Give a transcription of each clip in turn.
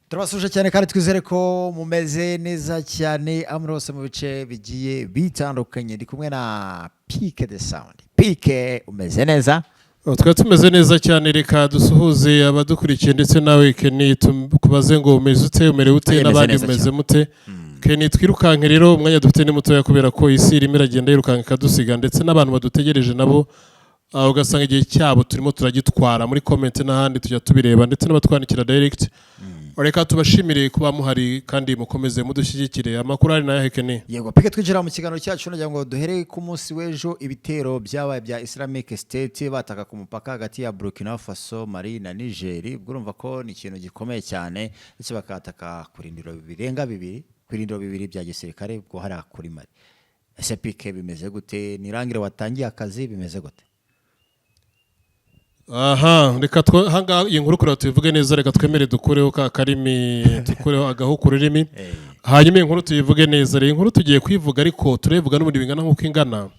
Turabasuje cyane kandi twizere ko mumeze neza cyane amrose mu bice bigiye bitandukanye. Ndi kumwe na Pike the Sound. Pike umeze neza? Twari tumeze neza cyane, reka dusuhuze abadukurikiye ndetse nawe Kenny kubaze ngo umeze ute, umerewe ute n'abandi umeze mute. Kenny twirukanke rero, umwanya dufite ni mutoya kubera ko isi irimo iragenda yirukanka ikadusiga, ndetse n'abantu badutegereje nabo ugasanga igihe cyabo turimo turagitwara muri comment n'ahandi tujya tubireba, ndetse n'abatwandikira direct. Reka tubashimire kuba muhari kandi mukomeze mudushyigikire. Amakuru ari nayo Kenny. Yego Pike, twinjira mu kiganiro cyacu nagira ngo duhere ku munsi w'ejo ibitero byabaye bya Islamic State bataka ku mupaka hagati ya Burkina Faso, Mali na Niger. Urumva ko ni ikintu gikomeye cyane, ndetse bakataka kurindiro birenga bibiri, kurindiro bibiri bya gisirikare bwo hari kuri Mali. Ese Pike bimeze gute? Nirangire watangiye akazi bimeze gute? Aha, reka hanga inkuru kuri tuvuge neza, reka twemere dukureho ka karimi, dukureho agaho ku rurimi. Hanyuma inkuru tuyivuge neza. Rero inkuru tugiye kwivuga, ariko turevuga n'ubundi bingana nk'uko ingana.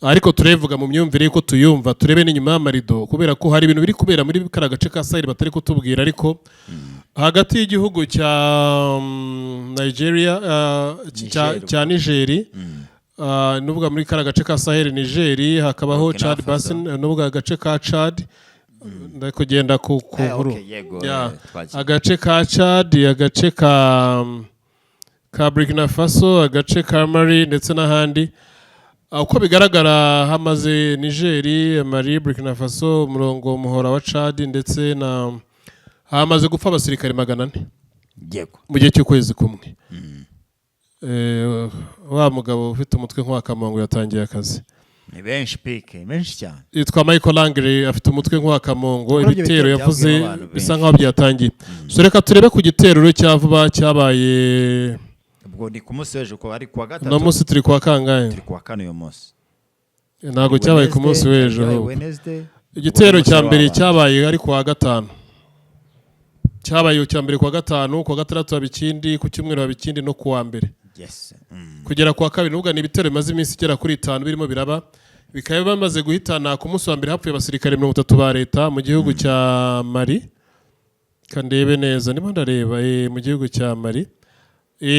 Ariko turevuga mu myumvire yuko tuyumva, turebe n'inyuma y'amarido, kubera ko hari ibintu biri kubera muri kara gace ka Sahel batari kutubwira. Ariko hagati y'igihugu cya Nigeria cya Niger, nuvuga muri kara gace ka Sahel Niger, hakabaho Chad Basin, nuvuga agace ka Chad, ndakugenda ku nkuru. Agace ka Chad, agace ka Burkina Faso, agace ka Mali ndetse n'ahandi. Uko bigaragara hamaze Niger, Mali, Burkina Faso, umurongo muhora wa Chad, ndetse na hamaze gupfa abasirikare 400 mu gihe cy'ukwezi kumwe. Wa mugabo ufite umutwe nk'uwakamongo yatangiye akazi. Ni benshi Pike, benshi cyane. Yitwa Michael Langley, afite umutwe nk'uwakamongo. Ibitero yavuze bisa nkaho byatangiye. So reka turebe ku gitero cya vuba cyabaye. Ubwo ni ku munsi w'ejo ko ari kuwa gatatu. No munsi turi kuwa kangahe? Turi kuwa kane uyu munsi. Ntago cyabaye ku munsi w'ejo. Igitero cya mbere cyabaye ari kuwa gatanu. Cyabaye cya mbere kuwa gatanu, kuwa gatandatu abikindi, ku cyumweru abikindi no kuwa mbere. Yes. Kugera kuwa kabiri n'ubwo ni ibitero bimaze iminsi igera kuri 5 birimo biraba, bikaba bamaze guhitana ku munsi wa mbere hapfuye abasirikare 30 ba leta mu gihugu cya Mali. Kandebe neza niba ndareba mu gihugu cya Mali.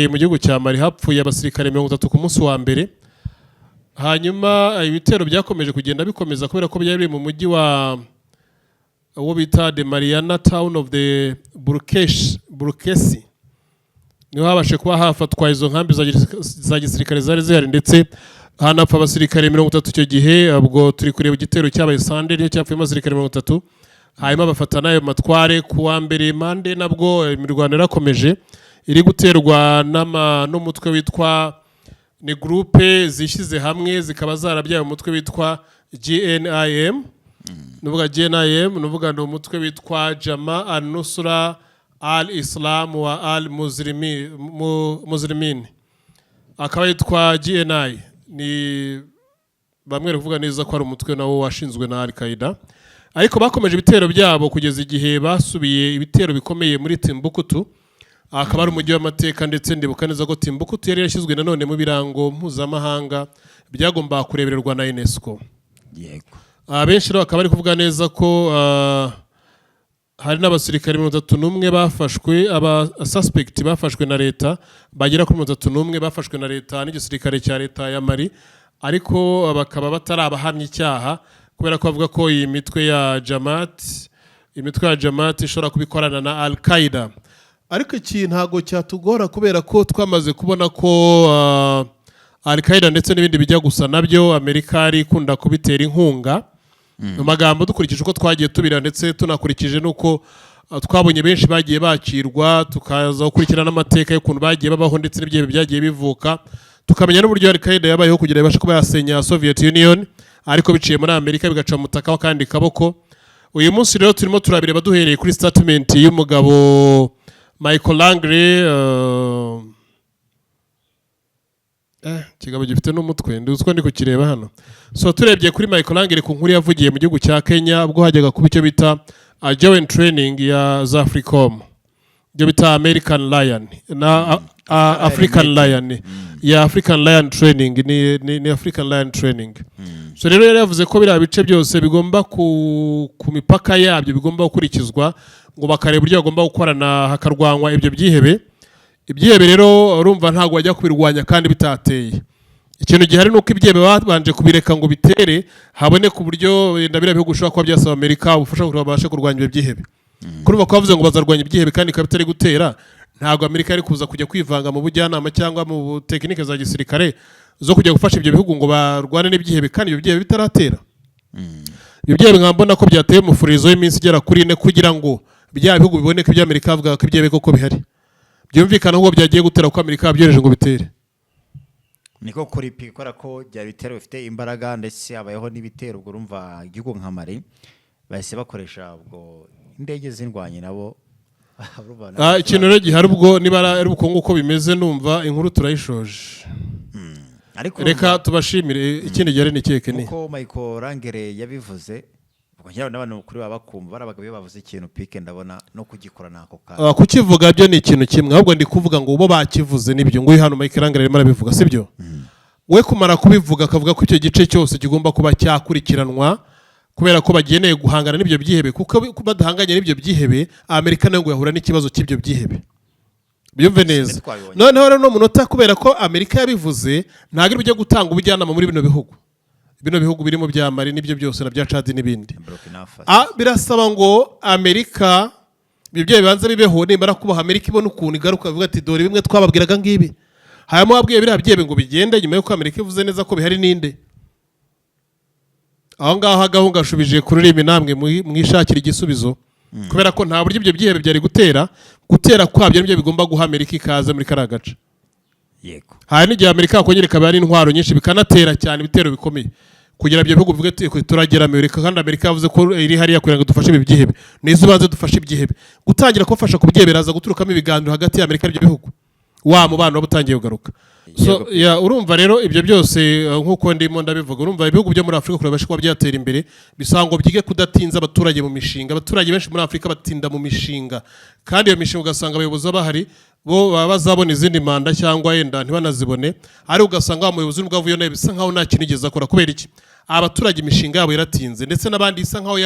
Mu gihugu cya Mali hapfuye abasirikare 30 ku munsi wa mbere. Hanyuma ibitero byakomeje kugenda bikomeza kubera ko byari mu mujyi wa uwo bita de Mariana town of the Burkesi. Niho habashe kuba hafatwa izo nkambi za gisirikare zari zihari, ndetse hanapfa abasirikare 30 icyo gihe. Ubwo turi kureba igitero cyabaye Sunday niyo cyapfuye abasirikare 30. Hanyuma bafata nayo matware kuwa mbere Monday, nabwo imirwano irakomeje, iri guterwa n'umutwe witwa ni groupe zishyize hamwe zikaba zarabyaye umutwe witwa GNIM. Nuvuga GNIM, nuvuga ni umutwe witwa Jama an-Nusra al-Islam wa al-Muslimin. Akaba yitwa GNI. Ni bamwe bavuga neza ko ari umutwe nawo washinzwe na Al-Qaeda. Ariko bakomeje ibitero byabo kugeza igihe basubiye ibitero bikomeye muri Timbuktu. Akaba ari umujyi w'amateka, ndetse ndibuka neza ko Timbuktu yari yashyizwe nanone mu birango mpuzamahanga byagomba kurebererwa na UNESCO. Yego. Abenshi rero akaba ari kuvuga neza ko hari n'abasirikare 31 bafashwe, suspect bafashwe na leta, bagera kuri 31 bafashwe na leta n'igisirikare cya leta ya Mali, ariko bakaba batarabahamya icyaha kubera ko bavuga ko iyi mitwe ya Jamaat ishobora kubikorana na Al-Qaeda. Ariko iki ntago cyatugora kubera ko twamaze kubona ko Al-Qaeda ndetse n'ibindi bijya gusa nabyo Amerika ari ikunda kubitera inkunga. Mu magambo dukurikije uko twagiye tubira, ndetse tunakurikije nuko twabonye benshi bagiye bakirwa, tukaza gukurikirana n'amateka y'ukuntu bagiye babaho ndetse n'ibyo byagiye bivuka, tukamenya n'uburyo Al-Qaeda yabayeho kugira ibashe kuba yasenya Soviet Union, ariko biciye muri Amerika bigaca mu mutaka kandi kaboko. Uyu munsi rero turimo turabireba duhereye kuri statement y'umugabo Michael Langley. Kigabo gifite n'umutwe nduzwa ndi kukireba hano. So turebye kuri Michael Langley ku nkuru yavugiye mu gihugu cya Kenya ubwo hajyaga kuba icyo bita joint training ya Zafricom, ibyo bita American Lion na African Lion. Ya African Lion Training ni African Lion Training. so rero yari yavuze ko biriya bice byose bigomba ku mipaka yabyo bigomba gukurikizwa ngo bakareba uburyo bagomba gukorana hakarwanywa ibyo byihebe. Ibyihebe rero urumva ntabwo bajya kubirwanya kandi bitateye. Ikintu gihari nuko ibyihebe babanje kubireka ngo bitere habone ku buryo wenda biriya bihugu bishobora kuba byasaba Amerika ubufasha kugira babashe kurwanya ibyo byihebe. Kurumva ko bavuze ngo bazarwanya ibyihebe kandi ikaba bitari gutera, ntabwo Amerika yari kuza kujya kwivanga mu bujyanama cyangwa mu tekinike za gisirikare zo kujya gufasha ibyo bihugu ngo barwane n'ibyihebe kandi ibyo byihebe bitaratera. Ibyo byihebe nkambona ko byateye umufurizo w'iminsi igera kuri 4 kugira ngo bya bihugu bibone ko Amerika avuga ko ibyihebe koko bihari. Byumvikana ngo byagiye gutera ko Amerika yabyereje ngo bitere. Niko kuri pikora ko bya bitero bifite imbaraga ndetse abayeho n'ibitero ubwo urumva igihugu nka Mali bahise bakoresha ubwo indege zindwanye nabo. Ikintu rero gihari ubwo niba ari uko nguko bimeze numva inkuru turayishoje. Reka tubashimire. Ikindi gihe ni keke ni uko Michael Rangere yabivuze ubwo njyewe n'abantu kuri babakumva barabaga bavuze ikintu pike ndabona no kugikora nako ka kukivuga byo ni ikintu kimwe ahubwo ndi kuvuga ngo bo bakivuze nibyo ngo hano Michael Rangere arimo arabivuga sibyo. We kumara kubivuga akavuga ko icyo gice cyose kigomba kuba cyakurikiranwa kubera ko bageneye guhangana n'ibyo byihebe kuko badahanganye n'ibyo byihebe Amerika nayo ngo yahura n'ikibazo cy'ibyo byihebe. Byumve neza. Noneho rero no munota kubera ko Amerika yabivuze ntago byo gutanga ubujyanama muri bino bihugu birimo bya Mali n'ibyo byose na bya Chad n'ibindi. Birasaba ngo Amerika ibyo bibanza bibeho nimara kuba Amerika ibona ukuntu igaruka ivuga ati dore bimwe twababwiraga ngibi. Hayamo wabwiye biriya byihebe ngo bigende nyuma yuko Amerika ivuze neza ko bihari ninde. Aho ngaho agahunga ashubije ku rurimi namwe mwishakira igisubizo kubera ko nta buryo ibyo byihebe byari gutera kwabyo nibyo bigomba guha Amerika ikaza muri karagaca. Yego. Hari n'igihe Amerika yakongera ikaba ari intwaro nyinshi bikanatera cyane ibitero bikomeye kugira ibyo bihugu bivuge turagera Amerika kandi Amerika yavuze ko iri hariya kugira ngo dufashe ibi byihebe nizo baze dufashe ibyihebe gutangira ko fasha kubyeberaza guturukamo ibiganiro hagati ya Amerika n'ibyo bihugu wa mubano wabutangiye kugaruka. So urumva rero ibyo byose nkuko ndimo ndabivuga urumva ibihugu byo muri Afrika kurabasha kuba byatera imbere bisango byige kudatinza abaturage mu mishinga. Abaturage benshi muri Afrika batinda mu mishinga kandi iyo mishinga ugasanga abayobozi bahari bo baba bazabona izindi manda cyangwa yenda ntibanazibone ari ugasanga umuyobozi n'ubwo avuye nayo bisa nkaho nta kintu igeze akora kubera iki abaturage imishinga yabo yaratinze ndetse nabandi isa nkaho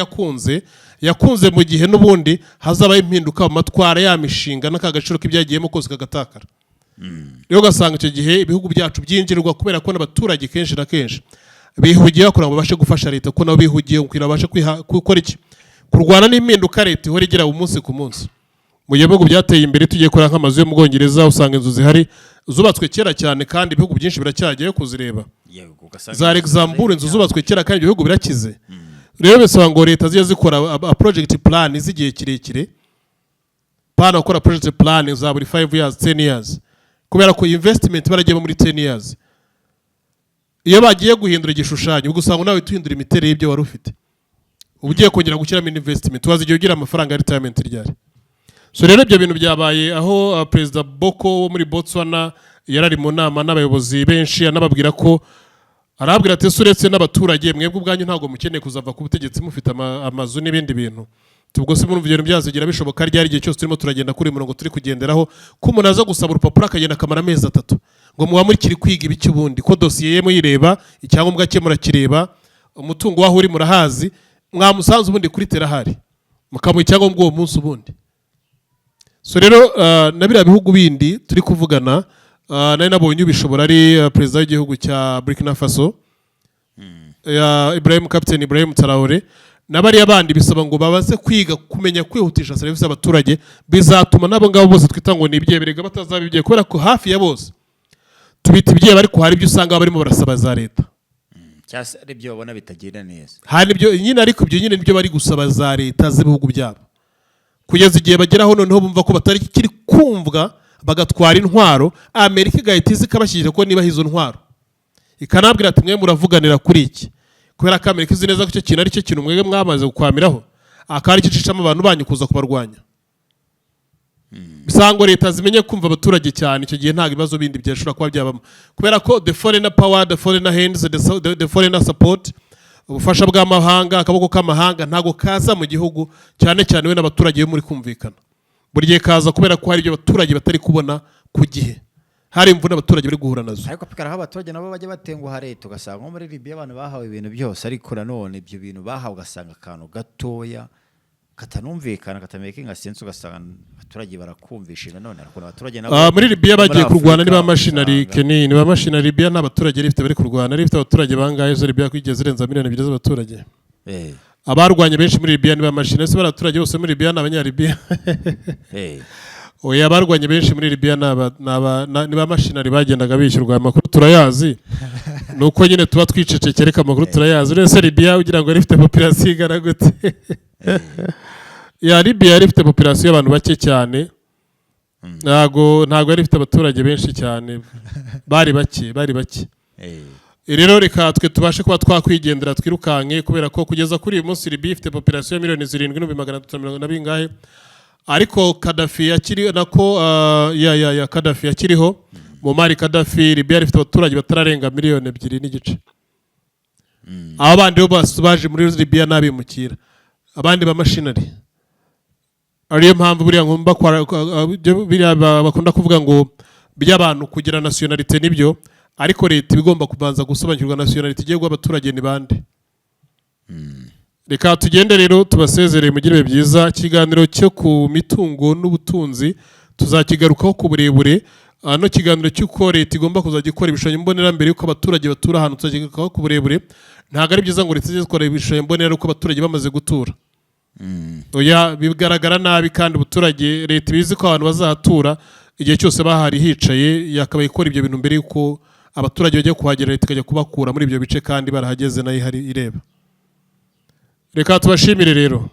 yakunze mu gihe n'ubundi hazabaye impinduka mu matwara ya mishinga n'akagaciro k'ibyagiyemo kose kagatakara. Rero ugasanga icyo gihe ibihugu byacu byinjirwa kubera ko n'abaturage kenshi na kenshi bihugiye bakora ngo babashe gufasha leta ko nabo bihugiye kugira babashe gukora iki kurwana n'impinduka leta ihora igira umunsi ku munsi. Mu bihugu byateye imbere tugiye kora nk'amazu yo mu Bwongereza usanga inzu zihari zubatswe kera cyane kandi ibihugu byinshi biracyagiye kuzireba. Za Luxembourg inzu zubatswe kera kandi ibihugu birakize. Rero bisaba ngo leta ziye zikora project plan z'igihe kirekire pana gukora project plan za buri 5 years 10 years kubera ko investment baragiye muri 10 years. Iyo bagiye guhindura igishushanyo ugusanga nawe tuhindura imiterere y'ibyo wari ufite ugiye kongera gushyiramo investment wazigiye ugira amafaranga ya retirement ryari. So rero ibyo bintu byabaye aho Perezida Boko wo muri Botswana yarari mu nama n'abayobozi benshi anababwira ko arabwira ati suretse n'abaturage mwebwe ubwanyu ntago mukeneye kuzava ku butegetsi mufite amazu n'ibindi bintu tubwo se murumva ibintu byazigira bishoboka ryari igihe cyose turimo turagenda kuri murongo turi kugenderaho ko umuntu aza gusaba urupapuro akagenda akamara amezi 3 ngo muba muri kiri kwiga ibiki ubundi ko dosiye ye muyireba icyangombwa cye murakireba umutungo waho uri murahazi mwamusanze ubundi kuri terahari mukamuha icyangombwa uwo munsi ubundi. So rero na biriya bihugu bindi turi kuvugana nari nabonye ubishobora ari perezida w'igihugu cya Burkina Faso Captain Ibrahim Traoré n'abari abandi bisaba ngo babaze kwiga kumenya kwihutisha serivisi y'abaturage bizatuma nabo ngabo bose twita ngo ni ibyeberega batazabibye kubera ko hafi ya bose tubita ibye bari ko hari ibyo usanga barimo barasaba za leta cyase ari byo babona bitagira neza hari ibyo nyine ariko ibyo nyine nibyo bari gusaba za leta z'ibihugu byabo kugeza igihe bageraho noneho bumva ko batari kiri kumvwa bagatwara intwaro Amerika igahita ikabashyigikira ko niba hizo ntwaro ikanabwira ati mwe muravuganira kuri iki kubera ko Amerika izi neza ko icyo kintu ari cyo kintu mwege mwamaze gukwamiraho akari cicishamo abantu banyu kuza kubarwanya. Bisango leta zimenye kumva abaturage cyane icyo gihe nta bibazo bindi byashobora kuba byabamo kubera ko the foreign power the foreign hands the foreign support ubufasha bw'amahanga akaboko k'amahanga ntago kaza mu gihugu cyane cyane we n'abaturage bo muri kumvikana buri gihe kaza kubera ko hari ibyo abaturage batari kubona ku gihe hari imvune abaturage bari guhura nazo. ariko pikara aho abaturage nabo bajya batenguha leta ugasanga nko muri Libya abantu bahawe ibintu byose ariko nanone ibyo bintu bahawe ugasanga akantu gatoya katanumvikana katamakinga sense ugasanga abaturage barakumvisha nanone ariko abaturage nabo muri Libya bagiye kurwana niba machinery Kenny niba machinery Libya n'abaturage rifite bari kurwana rifite abaturage bangaye zo Libya kwigeze zirenza miliyoni 2 z'abaturage abarwanye benshi muri Libya niba machinery se baraturage bose muri Libya n'abanya Libya oya abarwanye benshi muri Libya niba machinery bagendaga bishyurwa amakuru turayazi nuko nyine tuba twicecekera amakuru turayazi uretse Libya ugira ngo rifite population igana gute ya Libya rifite population y'abantu bake cyane ntago yari ifite abaturage benshi cyane bari bake rero reka twe tubashe kuba twakwigendera twirukanke kubera ko kugeza kuri uyu munsi Libya ifite population ya 7,370 bingahe ariko Gaddafi yakiri nako ya Gaddafi yakiriho mu mari Gaddafi Libya ifite abaturage batararenga miliyoni 2.5 abandi bo baje muri Libya nabimukira abandi ba machinery ariyo mpamvu buriya ngomba bakunda kuvuga ngo by'abantu kugira nationality nibyo ariko leta bigomba kubanza gusobanukirwa nationality igiye guha abaturage ni bande. Reka tugende rero tubasezereye mugire byiza kiganiro cyo ku mitungo n'ubutunzi tuzakigarukaho ku burebure no kiganiro cy'uko leta igomba kuzajya ikora ibishushanyo mbonera mbere yuko abaturage batura ahantu tuzakigarukaho ku burebure ntago ari byiza ngo leta ijye ikora ibishushanyo mbonera uko abaturage bamaze gutura. Oya bigaragara nabi kandi abaturage leta bizi ko abantu bazahatura igihe cyose bahari hicaye yakabaye ikora ibyo bintu mbere yuko abaturage bajya kuhagera leta ikajya kubakura muri ibyo bice kandi barahageze nayo ihari ireba. Reka tubashimire rero.